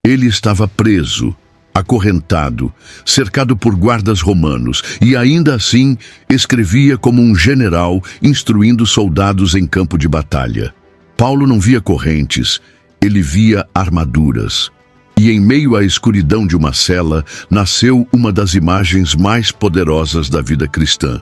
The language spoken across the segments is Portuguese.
Ele estava preso, acorrentado, cercado por guardas romanos, e ainda assim escrevia como um general instruindo soldados em campo de batalha. Paulo não via correntes, ele via armaduras. E em meio à escuridão de uma cela, nasceu uma das imagens mais poderosas da vida cristã.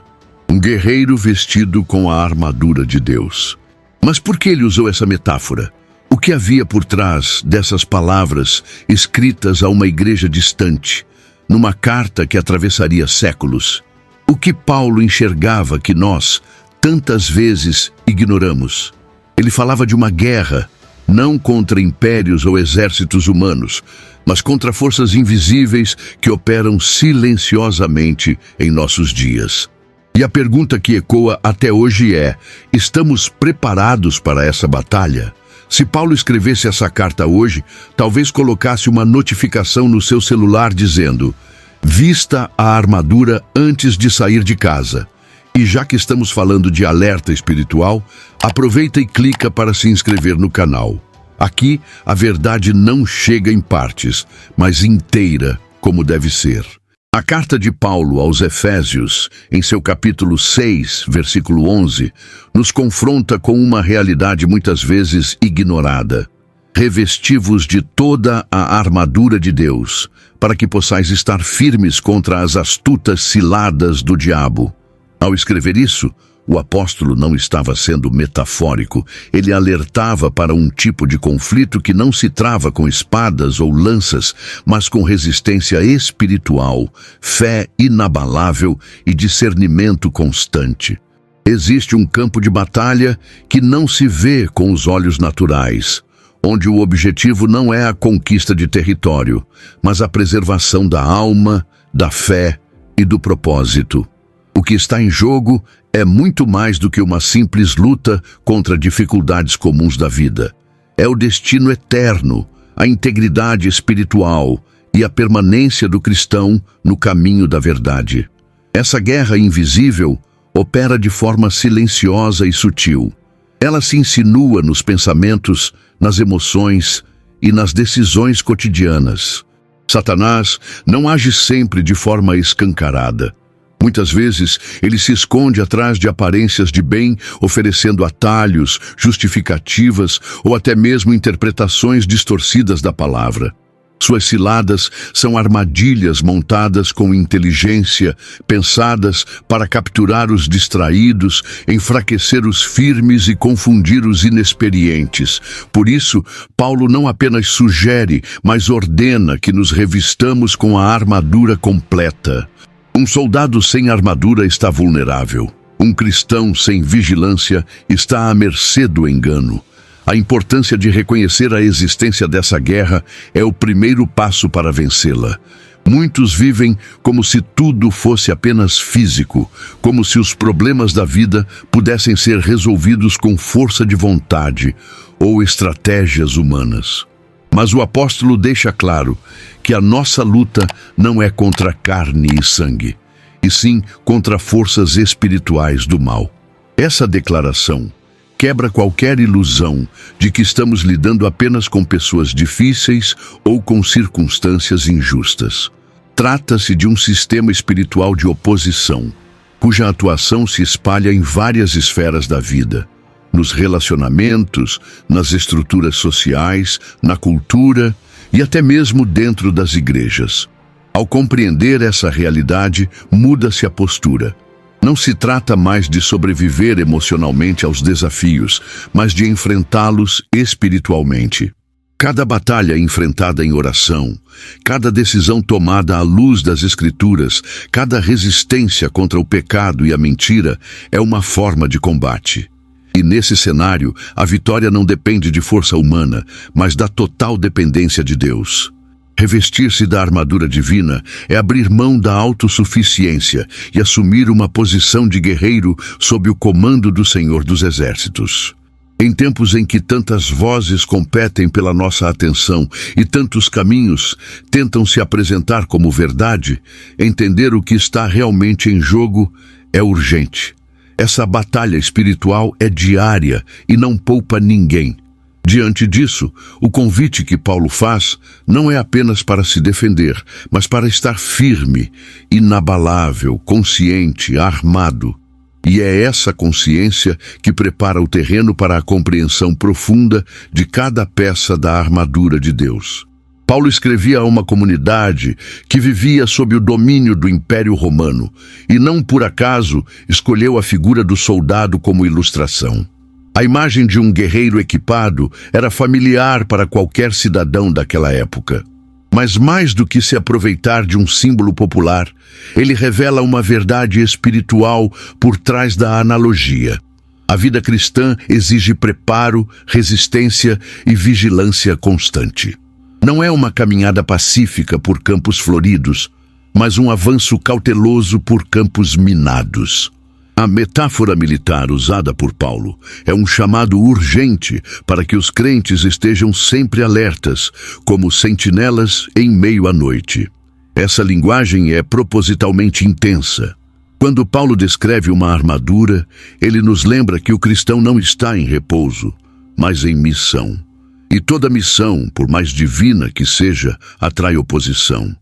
Um guerreiro vestido com a armadura de Deus. Mas por que ele usou essa metáfora? O que havia por trás dessas palavras escritas a uma igreja distante, numa carta que atravessaria séculos? O que Paulo enxergava que nós, tantas vezes, ignoramos? Ele falava de uma guerra, não contra impérios ou exércitos humanos, mas contra forças invisíveis que operam silenciosamente em nossos dias. E a pergunta que ecoa até hoje é: estamos preparados para essa batalha? Se Paulo escrevesse essa carta hoje, talvez colocasse uma notificação no seu celular dizendo: vista a armadura antes de sair de casa. E já que estamos falando de alerta espiritual, aproveita e clica para se inscrever no canal. Aqui, a verdade não chega em partes, mas inteira, como deve ser. A carta de Paulo aos Efésios, em seu capítulo 6, versículo 11, nos confronta com uma realidade muitas vezes ignorada. Revesti-vos de toda a armadura de Deus, para que possais estar firmes contra as astutas ciladas do diabo. Ao escrever isso, o apóstolo não estava sendo metafórico, ele alertava para um tipo de conflito que não se trava com espadas ou lanças, mas com resistência espiritual, fé inabalável e discernimento constante. Existe um campo de batalha que não se vê com os olhos naturais, onde o objetivo não é a conquista de território, mas a preservação da alma, da fé e do propósito. O que está em jogo é muito mais do que uma simples luta contra dificuldades comuns da vida. É o destino eterno, a integridade espiritual e a permanência do cristão no caminho da verdade. Essa guerra invisível opera de forma silenciosa e sutil. Ela se insinua nos pensamentos, nas emoções e nas decisões cotidianas. Satanás não age sempre de forma escancarada. Muitas vezes, ele se esconde atrás de aparências de bem, oferecendo atalhos, justificativas ou até mesmo interpretações distorcidas da palavra. Suas ciladas são armadilhas montadas com inteligência, pensadas para capturar os distraídos, enfraquecer os firmes e confundir os inexperientes. Por isso, Paulo não apenas sugere, mas ordena que nos revistamos com a armadura completa. Um soldado sem armadura está vulnerável. Um cristão sem vigilância está à mercê do engano. A importância de reconhecer a existência dessa guerra é o primeiro passo para vencê-la. Muitos vivem como se tudo fosse apenas físico, como se os problemas da vida pudessem ser resolvidos com força de vontade ou estratégias humanas. Mas o apóstolo deixa claro que a nossa luta não é contra carne e sangue, e sim contra forças espirituais do mal. Essa declaração quebra qualquer ilusão de que estamos lidando apenas com pessoas difíceis ou com circunstâncias injustas. Trata-se de um sistema espiritual de oposição, cuja atuação se espalha em várias esferas da vida. Nos relacionamentos, nas estruturas sociais, na cultura e até mesmo dentro das igrejas. Ao compreender essa realidade, muda-se a postura. Não se trata mais de sobreviver emocionalmente aos desafios, mas de enfrentá-los espiritualmente. Cada batalha enfrentada em oração, cada decisão tomada à luz das Escrituras, cada resistência contra o pecado e a mentira é uma forma de combate. E nesse cenário, a vitória não depende de força humana, mas da total dependência de Deus. Revestir-se da armadura divina é abrir mão da autossuficiência e assumir uma posição de guerreiro sob o comando do Senhor dos Exércitos. Em tempos em que tantas vozes competem pela nossa atenção e tantos caminhos tentam se apresentar como verdade, entender o que está realmente em jogo é urgente. Essa batalha espiritual é diária e não poupa ninguém. Diante disso, o convite que Paulo faz não é apenas para se defender, mas para estar firme, inabalável, consciente, armado. E é essa consciência que prepara o terreno para a compreensão profunda de cada peça da armadura de Deus. Paulo escrevia a uma comunidade que vivia sob o domínio do Império Romano e não por acaso escolheu a figura do soldado como ilustração. A imagem de um guerreiro equipado era familiar para qualquer cidadão daquela época. Mas mais do que se aproveitar de um símbolo popular, ele revela uma verdade espiritual por trás da analogia. A vida cristã exige preparo, resistência e vigilância constante. Não é uma caminhada pacífica por campos floridos, mas um avanço cauteloso por campos minados. A metáfora militar usada por Paulo é um chamado urgente para que os crentes estejam sempre alertas, como sentinelas em meio à noite. Essa linguagem é propositalmente intensa. Quando Paulo descreve uma armadura, ele nos lembra que o cristão não está em repouso, mas em missão. E toda missão, por mais divina que seja, atrai oposição.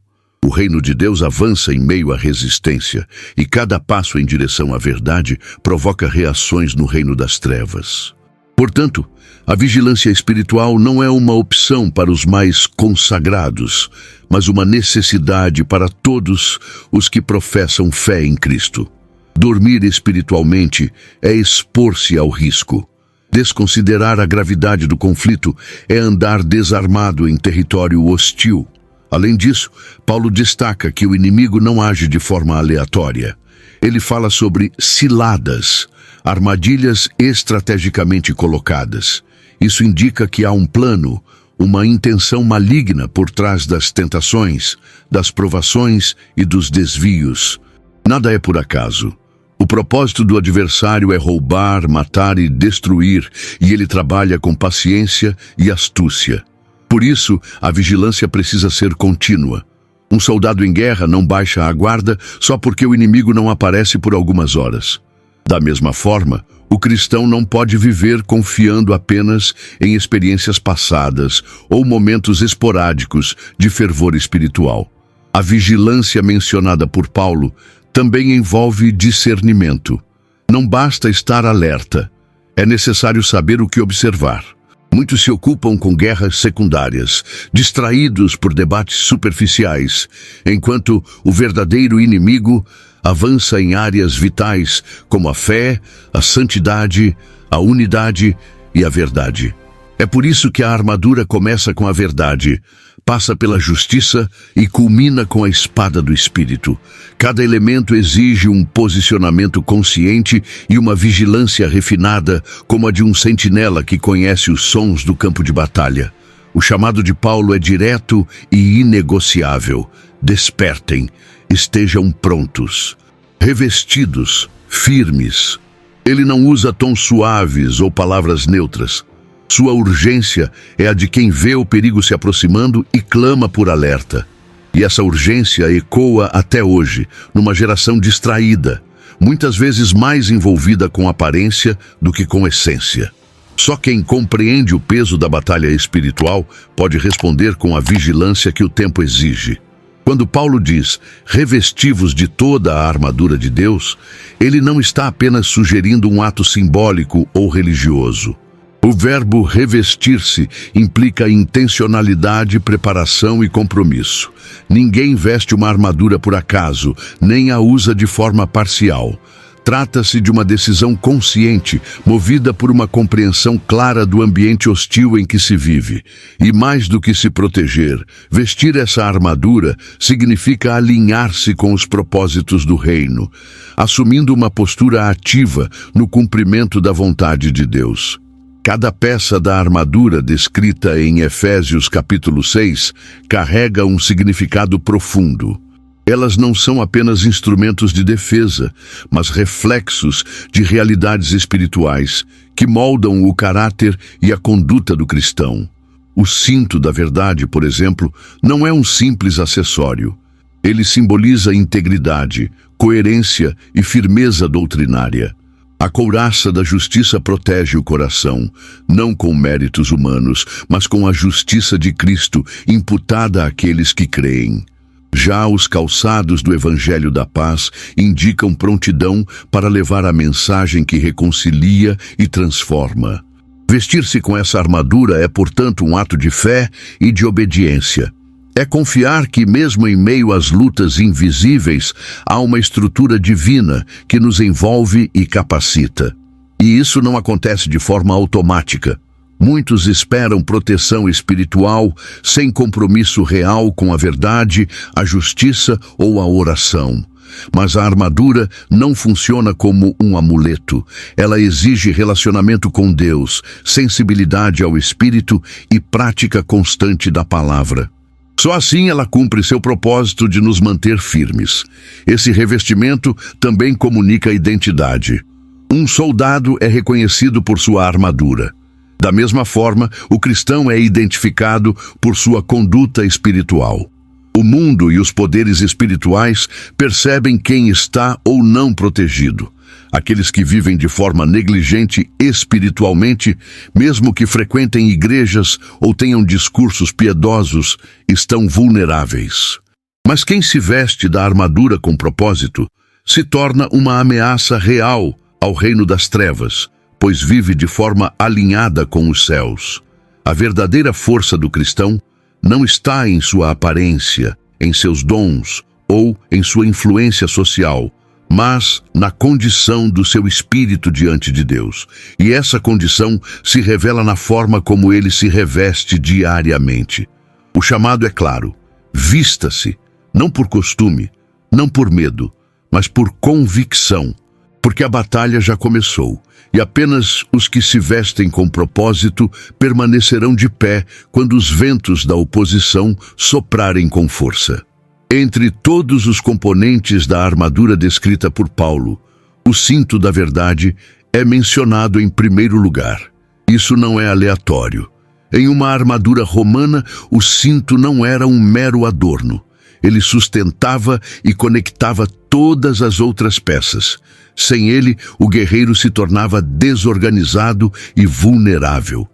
O reino de Deus avança em meio à resistência, e cada passo em direção à verdade provoca reações no reino das trevas. Portanto, a vigilância espiritual não é uma opção para os mais consagrados, mas uma necessidade para todos os que professam fé em Cristo. Dormir espiritualmente é expor-se ao risco. Desconsiderar a gravidade do conflito é andar desarmado em território hostil. Além disso, Paulo destaca que o inimigo não age de forma aleatória. Ele fala sobre ciladas, armadilhas estrategicamente colocadas. Isso indica que há um plano, uma intenção maligna por trás das tentações, das provações e dos desvios. Nada é por acaso. O propósito do adversário é roubar, matar e destruir, e ele trabalha com paciência e astúcia. Por isso, a vigilância precisa ser contínua. Um soldado em guerra não baixa a guarda só porque o inimigo não aparece por algumas horas. Da mesma forma, o cristão não pode viver confiando apenas em experiências passadas ou momentos esporádicos de fervor espiritual. A vigilância mencionada por Paulo também envolve discernimento. Não basta estar alerta, é necessário saber o que observar. Muitos se ocupam com guerras secundárias, distraídos por debates superficiais, enquanto o verdadeiro inimigo avança em áreas vitais como a fé, a santidade, a unidade e a verdade. É por isso que a armadura começa com a verdade, passa pela justiça e culmina com a espada do Espírito. Cada elemento exige um posicionamento consciente e uma vigilância refinada, como a de um sentinela que conhece os sons do campo de batalha. O chamado de Paulo é direto e inegociável. Despertem, estejam prontos, revestidos, firmes. Ele não usa tons suaves ou palavras neutras. Sua urgência é a de quem vê o perigo se aproximando e clama por alerta. E essa urgência ecoa até hoje, numa geração distraída, muitas vezes mais envolvida com aparência do que com essência. Só quem compreende o peso da batalha espiritual pode responder com a vigilância que o tempo exige. Quando Paulo diz, revestivos de toda a armadura de Deus, ele não está apenas sugerindo um ato simbólico ou religioso. O verbo revestir-se implica intencionalidade, preparação e compromisso. Ninguém veste uma armadura por acaso, nem a usa de forma parcial. Trata-se de uma decisão consciente, movida por uma compreensão clara do ambiente hostil em que se vive. E mais do que se proteger, vestir essa armadura significa alinhar-se com os propósitos do reino, assumindo uma postura ativa no cumprimento da vontade de Deus. Cada peça da armadura descrita em Efésios capítulo 6 carrega um significado profundo. Elas não são apenas instrumentos de defesa, mas reflexos de realidades espirituais que moldam o caráter e a conduta do cristão. O cinto da verdade, por exemplo, não é um simples acessório. Ele simboliza integridade, coerência e firmeza doutrinária. A couraça da justiça protege o coração, não com méritos humanos, mas com a justiça de Cristo imputada àqueles que creem. Já os calçados do Evangelho da Paz indicam prontidão para levar a mensagem que reconcilia e transforma. Vestir-se com essa armadura é, portanto, um ato de fé e de obediência. É confiar que, mesmo em meio às lutas invisíveis, há uma estrutura divina que nos envolve e capacita. E isso não acontece de forma automática. Muitos esperam proteção espiritual sem compromisso real com a verdade, a justiça ou a oração. Mas a armadura não funciona como um amuleto. Ela exige relacionamento com Deus, sensibilidade ao Espírito e prática constante da palavra. Só assim ela cumpre seu propósito de nos manter firmes. Esse revestimento também comunica identidade. Um soldado é reconhecido por sua armadura. Da mesma forma, o cristão é identificado por sua conduta espiritual. O mundo e os poderes espirituais percebem quem está ou não protegido. Aqueles que vivem de forma negligente espiritualmente, mesmo que frequentem igrejas ou tenham discursos piedosos, estão vulneráveis. Mas quem se veste da armadura com propósito se torna uma ameaça real ao reino das trevas, pois vive de forma alinhada com os céus. A verdadeira força do cristão não está em sua aparência, em seus dons ou em sua influência social, mas na condição do seu espírito diante de Deus. E essa condição se revela na forma como ele se reveste diariamente. O chamado é claro: vista-se, não por costume, não por medo, mas por convicção, porque a batalha já começou, e apenas os que se vestem com propósito permanecerão de pé quando os ventos da oposição soprarem com força. Entre todos os componentes da armadura descrita por Paulo, o cinto da verdade é mencionado em primeiro lugar. Isso não é aleatório. Em uma armadura romana, o cinto não era um mero adorno. Ele sustentava e conectava todas as outras peças. Sem ele, o guerreiro se tornava desorganizado e vulnerável.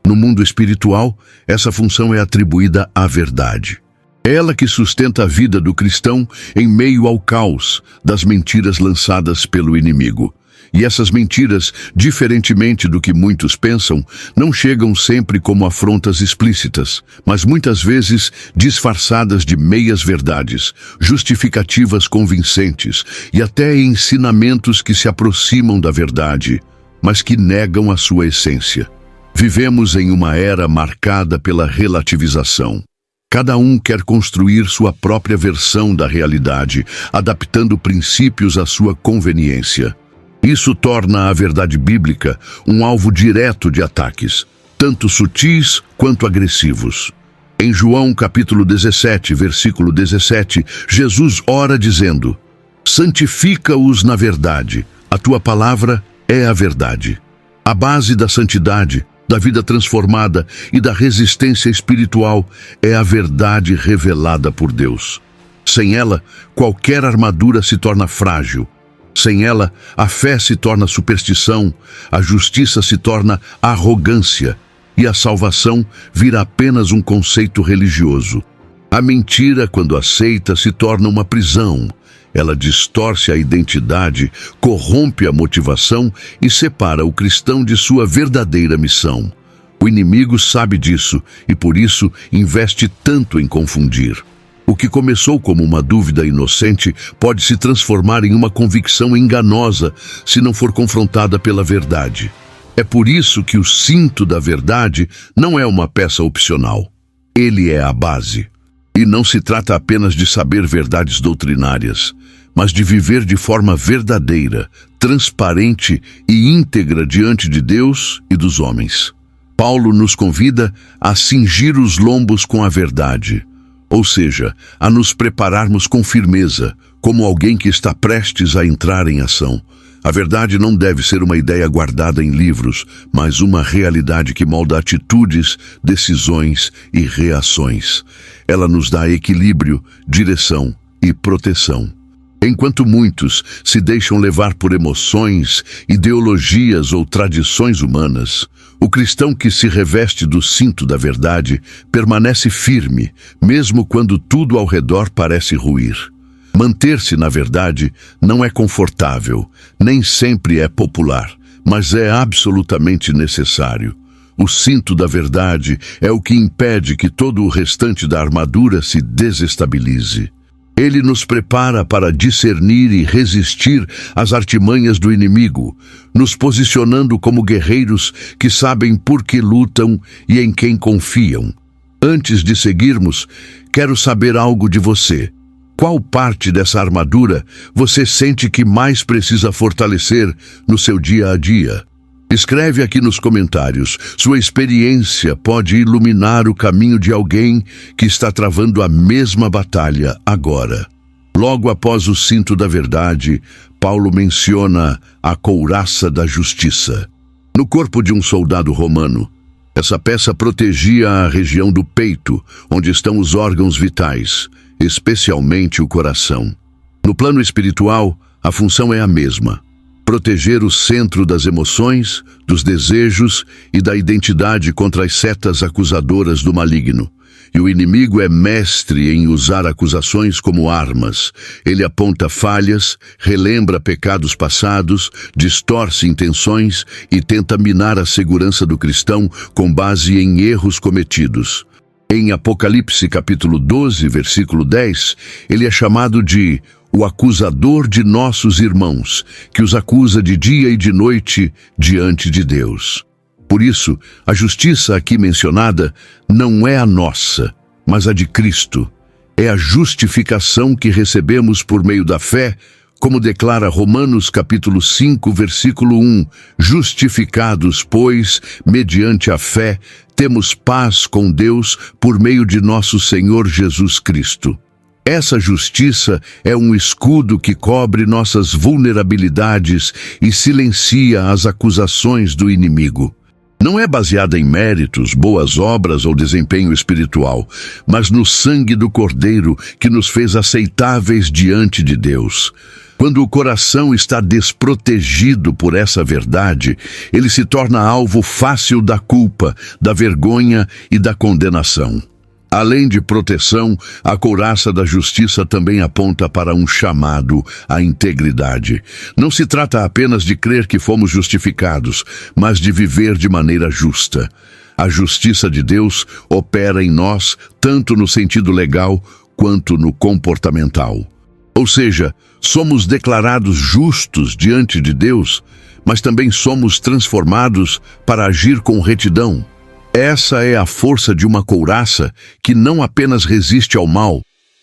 No mundo espiritual, essa função é atribuída à verdade. Ela que sustenta a vida do cristão em meio ao caos das mentiras lançadas pelo inimigo. E essas mentiras, diferentemente do que muitos pensam, não chegam sempre como afrontas explícitas, mas muitas vezes disfarçadas de meias-verdades, justificativas convincentes e até ensinamentos que se aproximam da verdade, mas que negam a sua essência. Vivemos em uma era marcada pela relativização. Cada um quer construir sua própria versão da realidade, adaptando princípios à sua conveniência. Isso torna a verdade bíblica um alvo direto de ataques, tanto sutis quanto agressivos. Em João capítulo 17, versículo 17, Jesus ora dizendo: santifica-os na verdade, a tua palavra é a verdade. A base da santidade, da vida transformada e da resistência espiritual é a verdade revelada por Deus. Sem ela, qualquer armadura se torna frágil. Sem ela, a fé se torna superstição, a justiça se torna arrogância e a salvação vira apenas um conceito religioso. A mentira, quando aceita, se torna uma prisão. Ela distorce a identidade, corrompe a motivação e separa o cristão de sua verdadeira missão. O inimigo sabe disso e, por isso, investe tanto em confundir. O que começou como uma dúvida inocente pode se transformar em uma convicção enganosa se não for confrontada pela verdade. É por isso que o cinto da verdade não é uma peça opcional. Ele é a base. E não se trata apenas de saber verdades doutrinárias, mas de viver de forma verdadeira, transparente e íntegra diante de Deus e dos homens. Paulo nos convida a cingir os lombos com a verdade, ou seja, a nos prepararmos com firmeza, como alguém que está prestes a entrar em ação. A verdade não deve ser uma ideia guardada em livros, mas uma realidade que molda atitudes, decisões e reações. Ela nos dá equilíbrio, direção e proteção. Enquanto muitos se deixam levar por emoções, ideologias ou tradições humanas, o cristão que se reveste do cinto da verdade permanece firme, mesmo quando tudo ao redor parece ruir. Manter-se na verdade não é confortável, nem sempre é popular, mas é absolutamente necessário. O cinto da verdade é o que impede que todo o restante da armadura se desestabilize. Ele nos prepara para discernir e resistir às artimanhas do inimigo, nos posicionando como guerreiros que sabem por que lutam e em quem confiam. Antes de seguirmos, quero saber algo de você. Qual parte dessa armadura você sente que mais precisa fortalecer no seu dia a dia? Escreve aqui nos comentários. Sua experiência pode iluminar o caminho de alguém que está travando a mesma batalha agora. Logo após o cinto da verdade, Paulo menciona a couraça da justiça. No corpo de um soldado romano, essa peça protegia a região do peito, onde estão os órgãos vitais, especialmente o coração. No plano espiritual, a função é a mesma: proteger o centro das emoções, dos desejos e da identidade contra as setas acusadoras do maligno. E o inimigo é mestre em usar acusações como armas. Ele aponta falhas, relembra pecados passados, distorce intenções e tenta minar a segurança do cristão com base em erros cometidos. Em Apocalipse capítulo 12, versículo 10, ele é chamado de o acusador de nossos irmãos, que os acusa de dia e de noite diante de Deus. Por isso, a justiça aqui mencionada não é a nossa, mas a de Cristo. É a justificação que recebemos por meio da fé, como declara Romanos capítulo 5, versículo 1. Justificados, pois, mediante a fé, temos paz com Deus por meio de nosso Senhor Jesus Cristo. Essa justiça é um escudo que cobre nossas vulnerabilidades e silencia as acusações do inimigo. Não é baseada em méritos, boas obras ou desempenho espiritual, mas no sangue do Cordeiro que nos fez aceitáveis diante de Deus. Quando o coração está desprotegido por essa verdade, ele se torna alvo fácil da culpa, da vergonha e da condenação. Além de proteção, a couraça da justiça também aponta para um chamado à integridade. Não se trata apenas de crer que fomos justificados, mas de viver de maneira justa. A justiça de Deus opera em nós tanto no sentido legal quanto no comportamental. Ou seja, somos declarados justos diante de Deus, mas também somos transformados para agir com retidão. Essa é a força de uma couraça que não apenas resiste ao mal,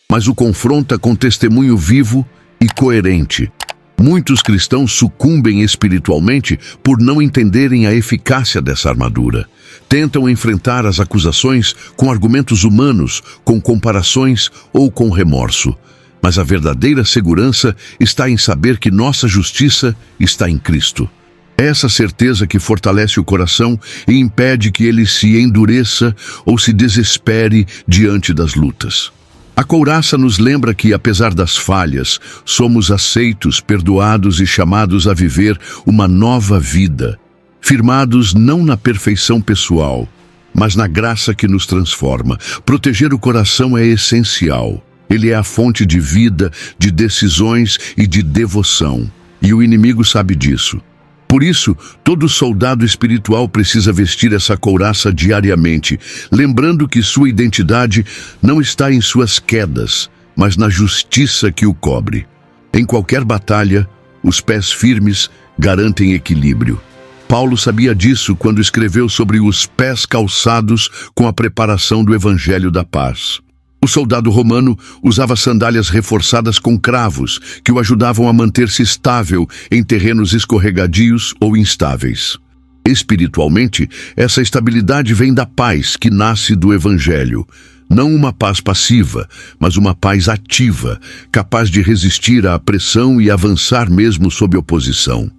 mas o confronta com testemunho vivo e coerente. Muitos cristãos sucumbem espiritualmente por não entenderem a eficácia dessa armadura. Tentam enfrentar as acusações com argumentos humanos, com comparações ou com remorso. Mas a verdadeira segurança está em saber que nossa justiça está em Cristo. Essa certeza que fortalece o coração e impede que ele se endureça ou se desespere diante das lutas. A couraça nos lembra que, apesar das falhas, somos aceitos, perdoados e chamados a viver uma nova vida, firmados não na perfeição pessoal, mas na graça que nos transforma. Proteger o coração é essencial. Ele é a fonte de vida, de decisões e de devoção. E o inimigo sabe disso. Por isso, todo soldado espiritual precisa vestir essa couraça diariamente, lembrando que sua identidade não está em suas quedas, mas na justiça que o cobre. Em qualquer batalha, os pés firmes garantem equilíbrio. Paulo sabia disso quando escreveu sobre os pés calçados com a preparação do Evangelho da Paz. O soldado romano usava sandálias reforçadas com cravos, que o ajudavam a manter-se estável em terrenos escorregadios ou instáveis. Espiritualmente, essa estabilidade vem da paz que nasce do Evangelho. Não uma paz passiva, mas uma paz ativa, capaz de resistir à pressão e avançar mesmo sob oposição.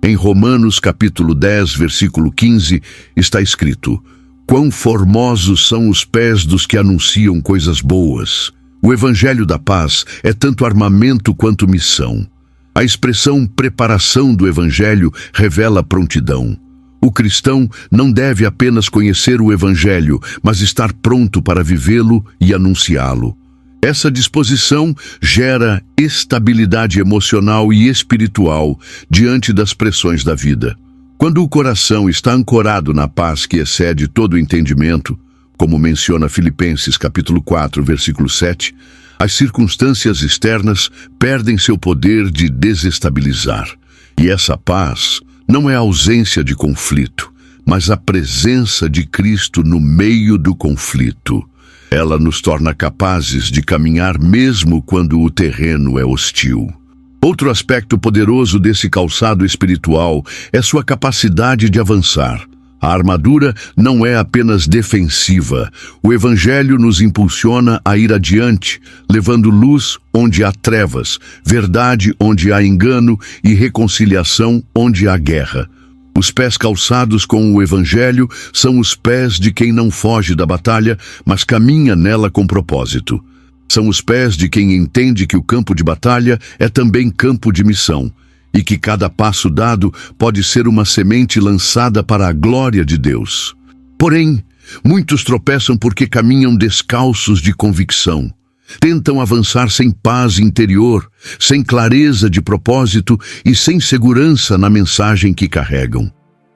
Em Romanos capítulo 10, versículo 15, está escrito: quão formosos são os pés dos que anunciam coisas boas, O Evangelho da Paz é tanto armamento quanto missão. A expressão preparação do Evangelho revela prontidão. O cristão não deve apenas conhecer o Evangelho, mas estar pronto para vivê-lo e anunciá-lo. Essa disposição gera estabilidade emocional e espiritual diante das pressões da vida. Quando o coração está ancorado na paz que excede todo o entendimento, como menciona Filipenses capítulo 4, versículo 7, as circunstâncias externas perdem seu poder de desestabilizar. E essa paz não é a ausência de conflito, mas a presença de Cristo no meio do conflito. Ela nos torna capazes de caminhar mesmo quando o terreno é hostil. Outro aspecto poderoso desse calçado espiritual é sua capacidade de avançar. A armadura não é apenas defensiva. O Evangelho nos impulsiona a ir adiante, levando luz onde há trevas, verdade onde há engano e reconciliação onde há guerra. Os pés calçados com o Evangelho são os pés de quem não foge da batalha, mas caminha nela com propósito. São os pés de quem entende que o campo de batalha é também campo de missão, e que cada passo dado pode ser uma semente lançada para a glória de Deus. Porém, muitos tropeçam porque caminham descalços de convicção. Tentam avançar sem paz interior, sem clareza de propósito e sem segurança na mensagem que carregam.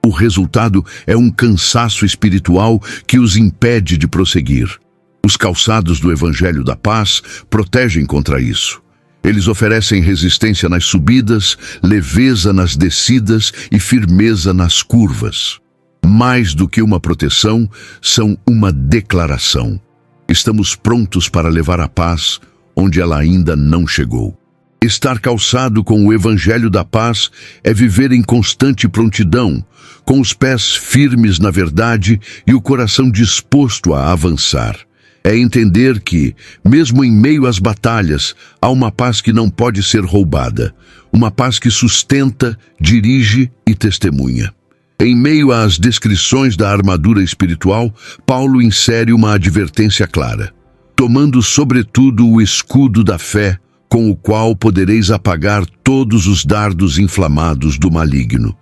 O resultado é um cansaço espiritual que os impede de prosseguir. Os calçados do Evangelho da Paz protegem contra isso. Eles oferecem resistência nas subidas, leveza nas descidas e firmeza nas curvas. Mais do que uma proteção, são uma declaração. Estamos prontos para levar a paz onde ela ainda não chegou. Estar calçado com o Evangelho da Paz é viver em constante prontidão, com os pés firmes na verdade e o coração disposto a avançar. É entender que, mesmo em meio às batalhas, há uma paz que não pode ser roubada, uma paz que sustenta, dirige e testemunha. Em meio às descrições da armadura espiritual, Paulo insere uma advertência clara. Tomando sobretudo o escudo da fé, com o qual podereis apagar todos os dardos inflamados do maligno.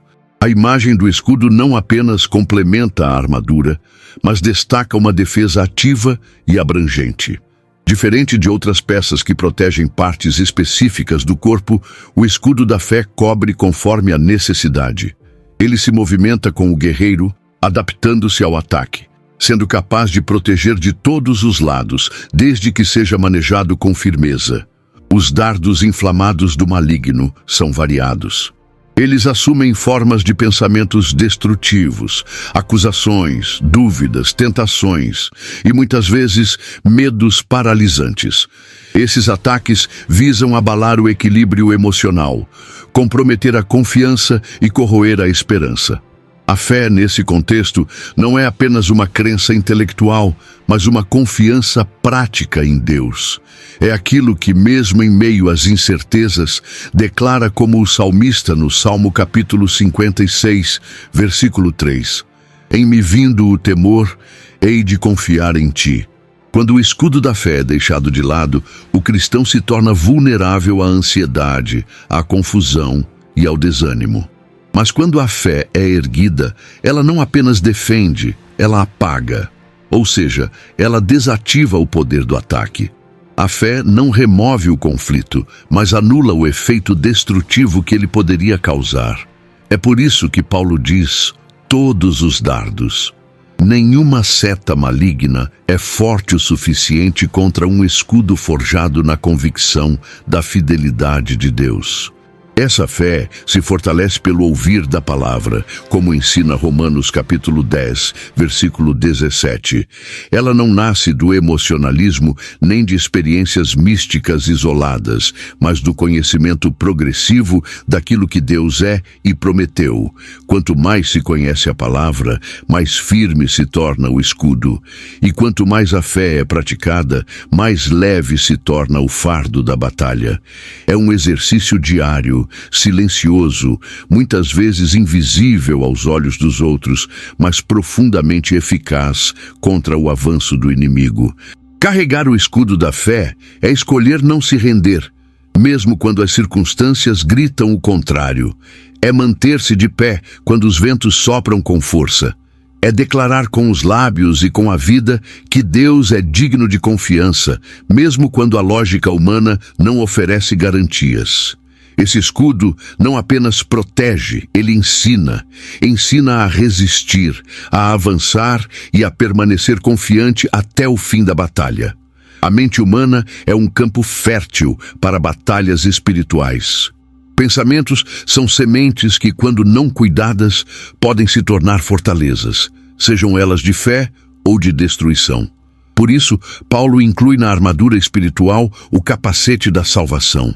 A imagem do escudo não apenas complementa a armadura, mas destaca uma defesa ativa e abrangente. Diferente de outras peças que protegem partes específicas do corpo, o escudo da fé cobre conforme a necessidade. Ele se movimenta com o guerreiro, adaptando-se ao ataque, sendo capaz de proteger de todos os lados, desde que seja manejado com firmeza. Os dardos inflamados do maligno são variados. Eles assumem formas de pensamentos destrutivos, acusações, dúvidas, tentações e muitas vezes medos paralisantes. Esses ataques visam abalar o equilíbrio emocional, comprometer a confiança e corroer a esperança. A fé, nesse contexto, não é apenas uma crença intelectual, mas uma confiança prática em Deus. É aquilo que, mesmo em meio às incertezas, declara como o salmista no Salmo capítulo 56, versículo 3. Em me vindo o temor, hei de confiar em ti. Quando o escudo da fé é deixado de lado, o cristão se torna vulnerável à ansiedade, à confusão e ao desânimo. Mas quando a fé é erguida, ela não apenas defende, ela apaga. Ou seja, ela desativa o poder do ataque. A fé não remove o conflito, mas anula o efeito destrutivo que ele poderia causar. É por isso que Paulo diz, todos os dardos. Nenhuma seta maligna é forte o suficiente contra um escudo forjado na convicção da fidelidade de Deus. Essa fé se fortalece pelo ouvir da palavra, como ensina Romanos capítulo 10, versículo 17. Ela não nasce do emocionalismo nem de experiências místicas isoladas, mas do conhecimento progressivo daquilo que Deus é e prometeu. Quanto mais se conhece a palavra, mais firme se torna o escudo. E quanto mais a fé é praticada, mais leve se torna o fardo da batalha. É um exercício diário, silencioso, muitas vezes invisível aos olhos dos outros, mas profundamente eficaz contra o avanço do inimigo. Carregar o escudo da fé é escolher não se render, mesmo quando as circunstâncias gritam o contrário. É manter-se de pé quando os ventos sopram com força. É declarar com os lábios e com a vida que Deus é digno de confiança, mesmo quando a lógica humana não oferece garantias. Esse escudo não apenas protege, ele ensina. Ensina a resistir, a avançar e a permanecer confiante até o fim da batalha. A mente humana é um campo fértil para batalhas espirituais. Pensamentos são sementes que, quando não cuidadas, podem se tornar fortalezas, sejam elas de fé ou de destruição. Por isso, Paulo inclui na armadura espiritual o capacete da salvação.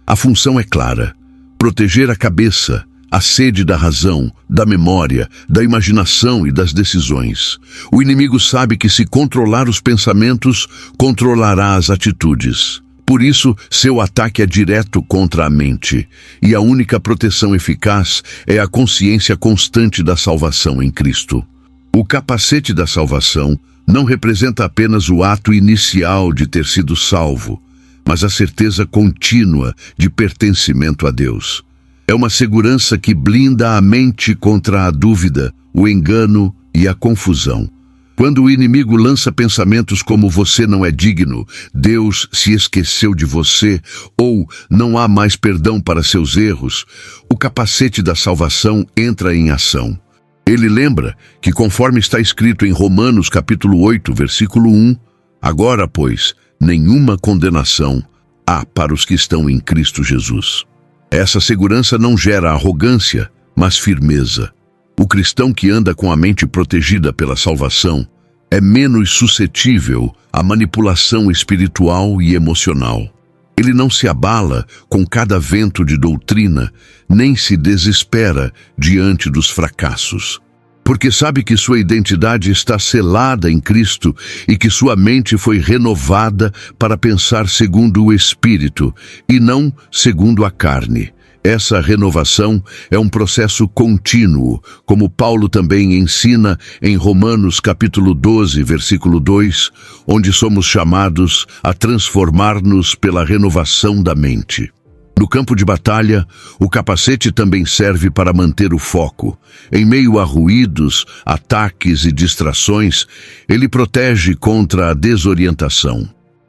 A função é clara: proteger a cabeça, a sede da razão, da memória, da imaginação e das decisões. O inimigo sabe que, se controlar os pensamentos, controlará as atitudes. Por isso, seu ataque é direto contra a mente, e a única proteção eficaz é a consciência constante da salvação em Cristo. O capacete da salvação não representa apenas o ato inicial de ter sido salvo, mas a certeza contínua de pertencimento a Deus. É uma segurança que blinda a mente contra a dúvida, o engano e a confusão. Quando o inimigo lança pensamentos como "você não é digno", "Deus se esqueceu de você" ou "não há mais perdão para seus erros", o capacete da salvação entra em ação. Ele lembra que, conforme está escrito em Romanos capítulo 8, versículo 1, "Agora, pois, nenhuma condenação há para os que estão em Cristo Jesus." Essa segurança não gera arrogância, mas firmeza. O cristão que anda com a mente protegida pela salvação é menos suscetível à manipulação espiritual e emocional. Ele não se abala com cada vento de doutrina, nem se desespera diante dos fracassos, porque sabe que sua identidade está selada em Cristo e que sua mente foi renovada para pensar segundo o Espírito e não segundo a carne. Essa renovação é um processo contínuo, como Paulo também ensina em Romanos capítulo 12, versículo 2, onde somos chamados a transformar-nos pela renovação da mente. No campo de batalha, o capacete também serve para manter o foco. Em meio a ruídos, ataques e distrações, ele protege contra a desorientação.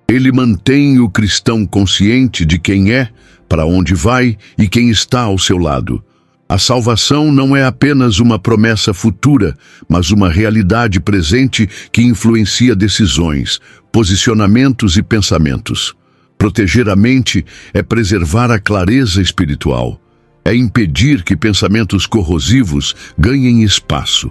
Ele mantém o cristão consciente de quem é, para onde vai e quem está ao seu lado. A salvação não é apenas uma promessa futura, mas uma realidade presente que influencia decisões, posicionamentos e pensamentos. Proteger a mente é preservar a clareza espiritual. É impedir que pensamentos corrosivos ganhem espaço.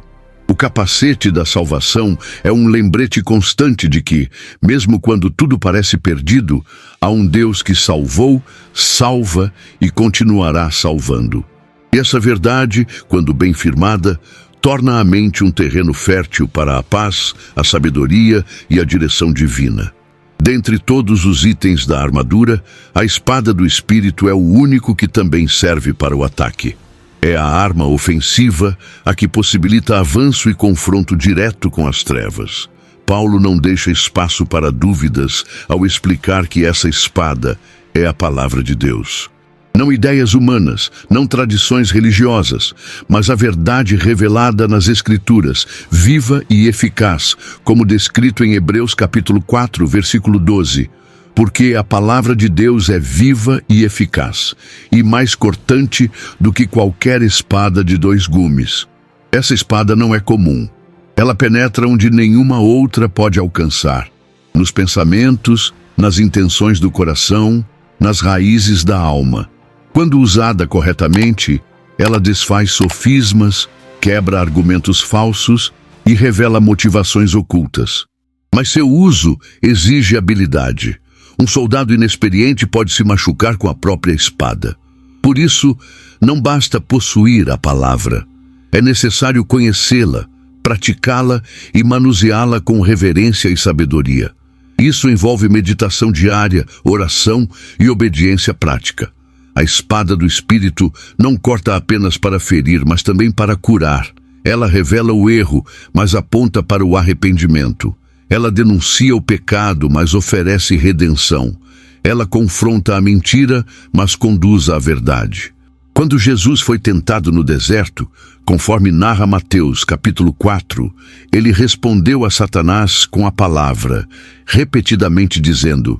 O capacete da salvação é um lembrete constante de que, mesmo quando tudo parece perdido, há um Deus que salvou, salva e continuará salvando. E essa verdade, quando bem firmada, torna a mente um terreno fértil para a paz, a sabedoria e a direção divina. Dentre todos os itens da armadura, a espada do Espírito é o único que também serve para o ataque. É a arma ofensiva a que possibilita avanço e confronto direto com as trevas. Paulo não deixa espaço para dúvidas ao explicar que essa espada é a palavra de Deus. Não ideias humanas, não tradições religiosas, mas a verdade revelada nas Escrituras, viva e eficaz, como descrito em Hebreus capítulo 4, versículo 12. Porque a palavra de Deus é viva e eficaz, e mais cortante do que qualquer espada de 2 gumes. Essa espada não é comum. Ela penetra onde nenhuma outra pode alcançar, nos pensamentos, nas intenções do coração, nas raízes da alma. Quando usada corretamente, ela desfaz sofismas, quebra argumentos falsos e revela motivações ocultas. Mas seu uso exige habilidade. Um soldado inexperiente pode se machucar com a própria espada. Por isso, não basta possuir a palavra. É necessário conhecê-la, praticá-la e manuseá-la com reverência e sabedoria. Isso envolve meditação diária, oração e obediência prática. A espada do Espírito não corta apenas para ferir, mas também para curar. Ela revela o erro, mas aponta para o arrependimento. Ela denuncia o pecado, mas oferece redenção. Ela confronta a mentira, mas conduz à verdade. Quando Jesus foi tentado no deserto, conforme narra Mateus capítulo 4, ele respondeu a Satanás com a palavra, repetidamente dizendo: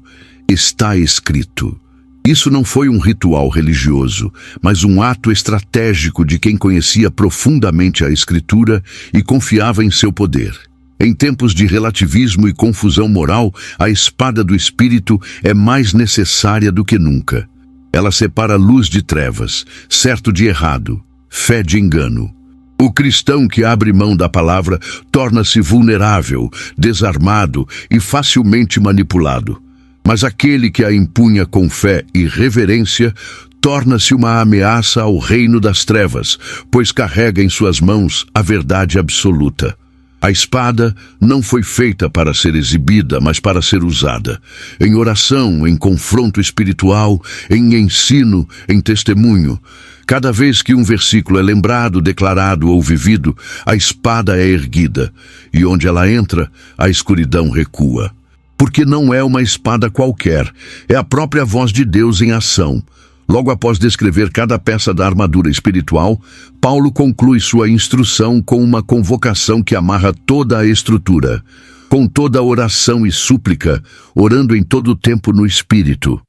"Está escrito". Isso não foi um ritual religioso, mas um ato estratégico de quem conhecia profundamente a Escritura e confiava em seu poder. Em tempos de relativismo e confusão moral, a espada do Espírito é mais necessária do que nunca. Ela separa luz de trevas, certo de errado, fé de engano. O cristão que abre mão da palavra torna-se vulnerável, desarmado e facilmente manipulado. Mas aquele que a empunha com fé e reverência torna-se uma ameaça ao reino das trevas, pois carrega em suas mãos a verdade absoluta. A espada não foi feita para ser exibida, mas para ser usada. Em oração, em confronto espiritual, em ensino, em testemunho. Cada vez que um versículo é lembrado, declarado ou vivido, a espada é erguida, e onde ela entra, a escuridão recua. Porque não é uma espada qualquer, é a própria voz de Deus em ação. Logo após descrever cada peça da armadura espiritual, Paulo conclui sua instrução com uma convocação que amarra toda a estrutura. Com toda oração e súplica, orando em todo o tempo no Espírito.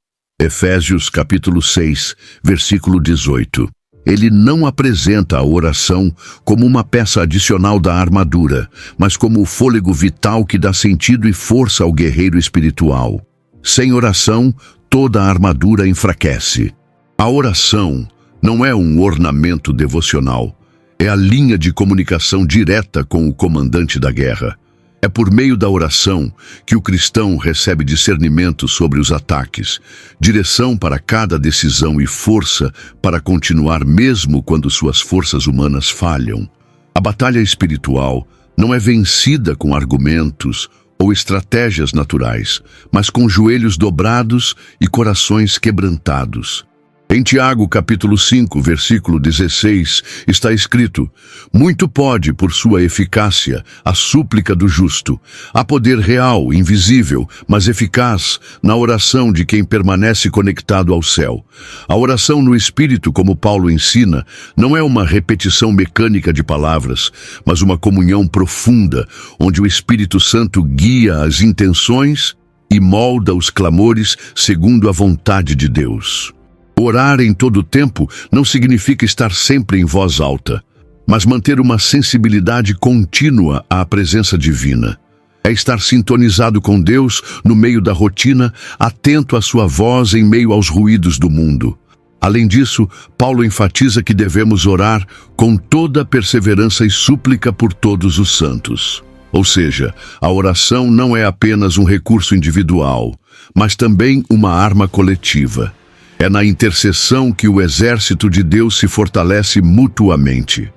Efésios capítulo 6, versículo 18. Ele não apresenta a oração como uma peça adicional da armadura, mas como o fôlego vital que dá sentido e força ao guerreiro espiritual. Sem oração, toda a armadura enfraquece. A oração não é um ornamento devocional, é a linha de comunicação direta com o comandante da guerra. É por meio da oração que o cristão recebe discernimento sobre os ataques, direção para cada decisão e força para continuar mesmo quando suas forças humanas falham. A batalha espiritual não é vencida com argumentos ou estratégias naturais, mas com joelhos dobrados e corações quebrantados. Em Tiago, capítulo 5, versículo 16, está escrito: "Muito pode, por sua eficácia, a súplica do justo. Há poder real, invisível, mas eficaz, na oração de quem permanece conectado ao céu." A oração no Espírito, como Paulo ensina, não é uma repetição mecânica de palavras, mas uma comunhão profunda, onde o Espírito Santo guia as intenções e molda os clamores segundo a vontade de Deus. Orar em todo o tempo não significa estar sempre em voz alta, mas manter uma sensibilidade contínua à presença divina. É estar sintonizado com Deus no meio da rotina, atento à sua voz em meio aos ruídos do mundo. Além disso, Paulo enfatiza que devemos orar com toda perseverança e súplica por todos os santos. Ou seja, a oração não é apenas um recurso individual, mas também uma arma coletiva. É na intercessão que o exército de Deus se fortalece mutuamente.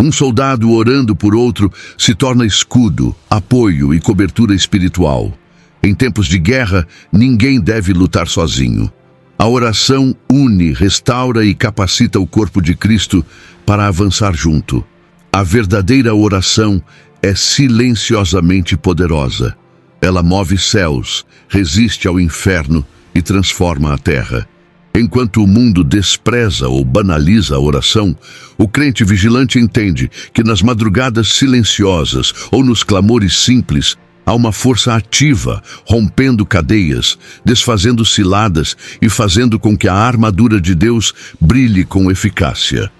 Um soldado orando por outro se torna escudo, apoio e cobertura espiritual. Em tempos de guerra, ninguém deve lutar sozinho. A oração une, restaura e capacita o corpo de Cristo para avançar junto. A verdadeira oração é silenciosamente poderosa. Ela move céus, resiste ao inferno e transforma a terra. Enquanto o mundo despreza ou banaliza a oração, o crente vigilante entende que nas madrugadas silenciosas ou nos clamores simples, há uma força ativa, rompendo cadeias, desfazendo ciladas e fazendo com que a armadura de Deus brilhe com eficácia.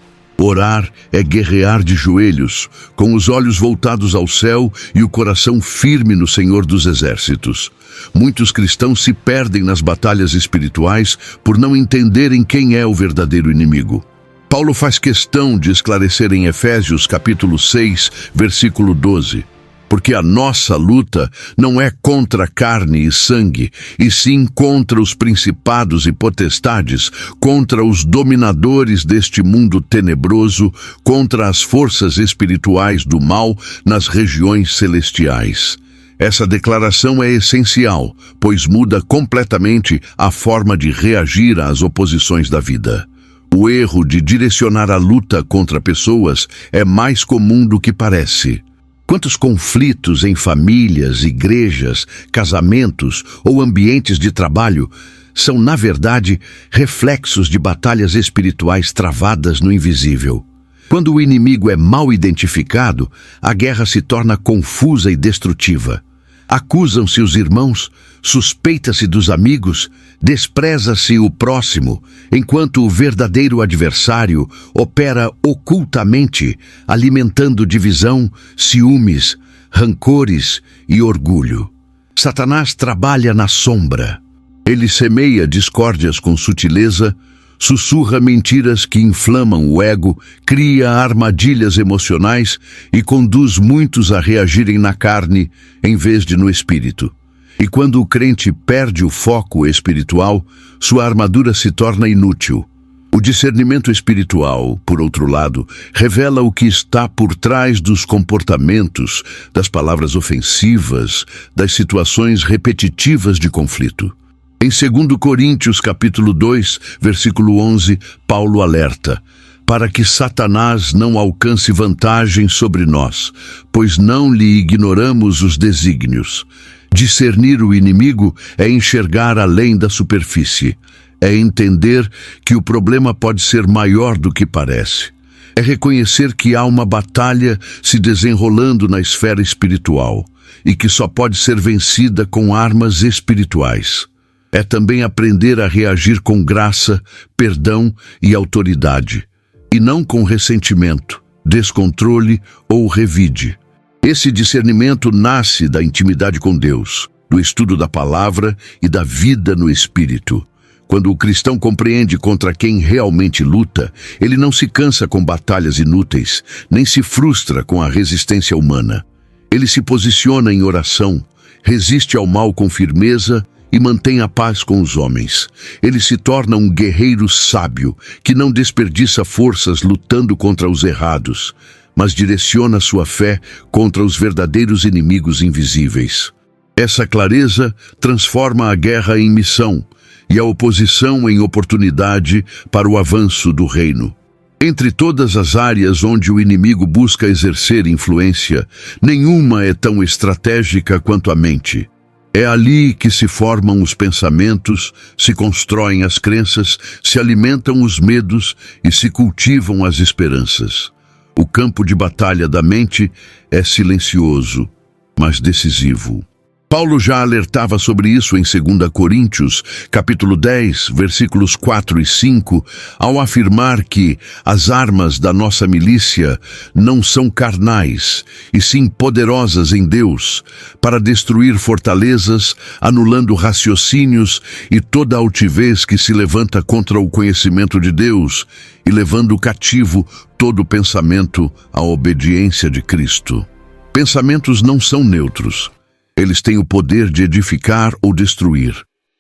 Orar é guerrear de joelhos, com os olhos voltados ao céu e o coração firme no Senhor dos Exércitos. Muitos cristãos se perdem nas batalhas espirituais por não entenderem quem é o verdadeiro inimigo. Paulo faz questão de esclarecer em Efésios capítulo 6, versículo 12. Porque a nossa luta não é contra carne e sangue, e sim contra os principados e potestades, contra os dominadores deste mundo tenebroso, contra as forças espirituais do mal nas regiões celestiais. Essa declaração é essencial, pois muda completamente a forma de reagir às oposições da vida. O erro de direcionar a luta contra pessoas é mais comum do que parece. Quantos conflitos em famílias, igrejas, casamentos ou ambientes de trabalho são, na verdade, reflexos de batalhas espirituais travadas no invisível. Quando o inimigo é mal identificado, a guerra se torna confusa e destrutiva. Acusam-se os irmãos, suspeita-se dos amigos, despreza-se o próximo, enquanto o verdadeiro adversário opera ocultamente, alimentando divisão, ciúmes, rancores e orgulho. Satanás trabalha na sombra. Ele semeia discórdias com sutileza, sussurra mentiras que inflamam o ego, cria armadilhas emocionais e conduz muitos a reagirem na carne em vez de no espírito. E quando o crente perde o foco espiritual, sua armadura se torna inútil. O discernimento espiritual, por outro lado, revela o que está por trás dos comportamentos, das palavras ofensivas, das situações repetitivas de conflito. Em 2 Coríntios capítulo 2, versículo 11, Paulo alerta: para que Satanás não alcance vantagem sobre nós, pois não lhe ignoramos os desígnios. Discernir o inimigo é enxergar além da superfície, é entender que o problema pode ser maior do que parece. É reconhecer que há uma batalha se desenrolando na esfera espiritual e que só pode ser vencida com armas espirituais. É também aprender a reagir com graça, perdão e autoridade, e não com ressentimento, descontrole ou revide. Esse discernimento nasce da intimidade com Deus, do estudo da palavra e da vida no Espírito. Quando o cristão compreende contra quem realmente luta, ele não se cansa com batalhas inúteis, nem se frustra com a resistência humana. Ele se posiciona em oração, resiste ao mal com firmeza e mantém a paz com os homens. Ele se torna um guerreiro sábio, que não desperdiça forças lutando contra os errados, mas direciona sua fé contra os verdadeiros inimigos invisíveis. Essa clareza transforma a guerra em missão e a oposição em oportunidade para o avanço do reino. Entre todas as áreas onde o inimigo busca exercer influência, nenhuma é tão estratégica quanto a mente. É ali que se formam os pensamentos, se constroem as crenças, se alimentam os medos e se cultivam as esperanças. O campo de batalha da mente é silencioso, mas decisivo. Paulo já alertava sobre isso em 2 Coríntios, capítulo 10, versículos 4 e 5, ao afirmar que as armas da nossa milícia não são carnais, e sim poderosas em Deus, para destruir fortalezas, anulando raciocínios e toda altivez que se levanta contra o conhecimento de Deus, e levando cativo todo pensamento à obediência de Cristo. Pensamentos não são neutros. Eles têm o poder de edificar ou destruir.